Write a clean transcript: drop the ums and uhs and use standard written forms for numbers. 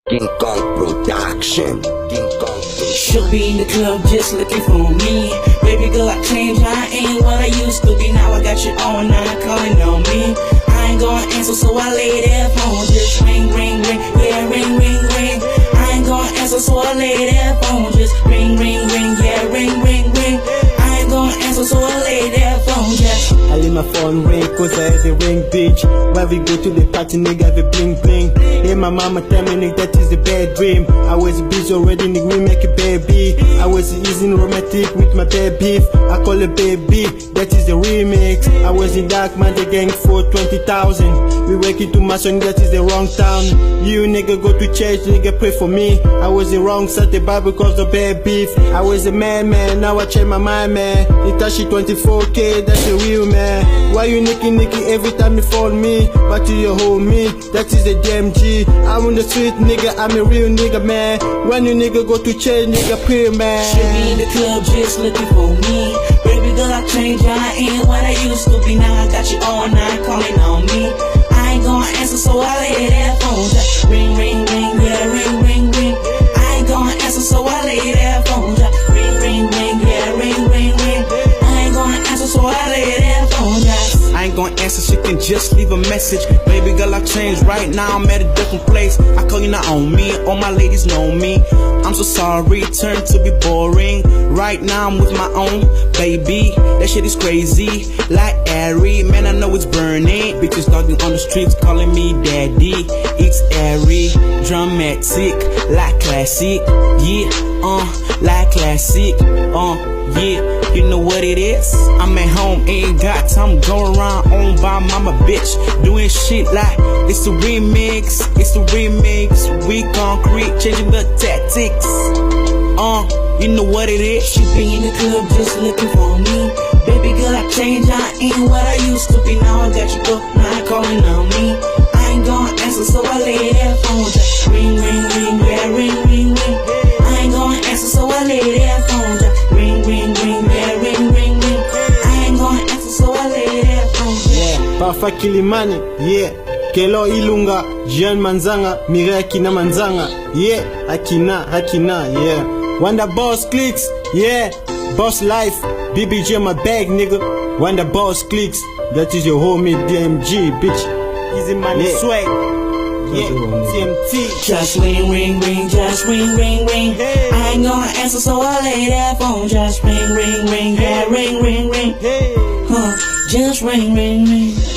King Kong Production. King Kong She'll be in the club just looking for me. Baby girl, I changed, I ain't what I used to be. Now I got you on, now calling on me. I ain't gonna answer, so I lay that phone. Just ring, ring, ring, yeah, ring, ring, ring. I ain't gonna answer, so I lay that phone. Just ring, ring, ring, yeah, ring, ring, ring. I ain't gonna answer, so I lay that phone. Just I let my phone ring cause I have a ring, bitch. When we go to the party, nigga, have a bling bling. Hey, my mama tell me, nigga, that is a bad dream. I was busy already, nigga, we make a baby. I was easy romantic with my baby. I call it baby, that is a remix. I was in dark man, the gang for 20,000. We working to my son, that is the wrong town. You nigga go to church, nigga pray for me. I was the wrong side the Bible cause of bad beef. I was a man, now I change my mind, man. Itachi 24K, that's the real man. Why you nicky every time you phone me? But you hold me, that is the DMG. I'm on the street, nigga, I'm a real nigga, man. When you nigga go to church, nigga pray, man. she'll be in the club just looking for me. Baby girl, I changed, I ain't what I used to be. Now I got you on, now calling on me. I ain't gonna answer, so I lay that phone. Just ring, ring, ring, yeah, ring, ring, ring. I ain't gonna answer, so I lay that phone. Just ring, ring, ring, yeah, ring, ring, ring. I ain't gonna answer, so I lay that phone. Just I ain't gonna answer, she can just leave a message. Baby girl, I changed, right now I'm at a different place. I call you not on me, all my ladies know me. I'm so sorry, turn to be boring. Right now I'm with my own baby. That shit is crazy, like airy. Man, I know it's burning. Bitches talking on the streets, calling me daddy. It's airy, dramatic, like classic. Yeah, like classic. Yeah, you know what it is. I'm at home, ain't got time going around on by mama bitch. Doing shit like it's a remix, it's a remix. We concrete, changing the tactics. You know what it is. she be in the club just looking for me. Baby girl, I changed, I ain't what I used to be. Now I got you go, now calling on me. I ain't gonna answer, so I lay that phone. Just ring, ring, ring, yeah, ring, ring, ring. I ain't gonna answer, so I lay that phone. Just ring, ring, ring, yeah, ring, ring, ring. I ain't gonna answer, so I lay that phone. Yeah, Pafa Kilimani, yeah. Kelo Ilunga, Jean Manzanga, Mireille Akina Manzanga, yeah. Akina, yeah. When the boss clicks, yeah. Boss life, BBJ my bag, nigga. When the boss clicks, that is your homie DMG, bitch. Easy money, yeah. Swag, yeah. TMT. Just ring, ring, ring, just ring, ring, ring. Hey. I ain't gonna answer, so I lay that phone. Just ring, ring, ring, yeah, ring, ring, ring. Hey. Just ring, ring, ring.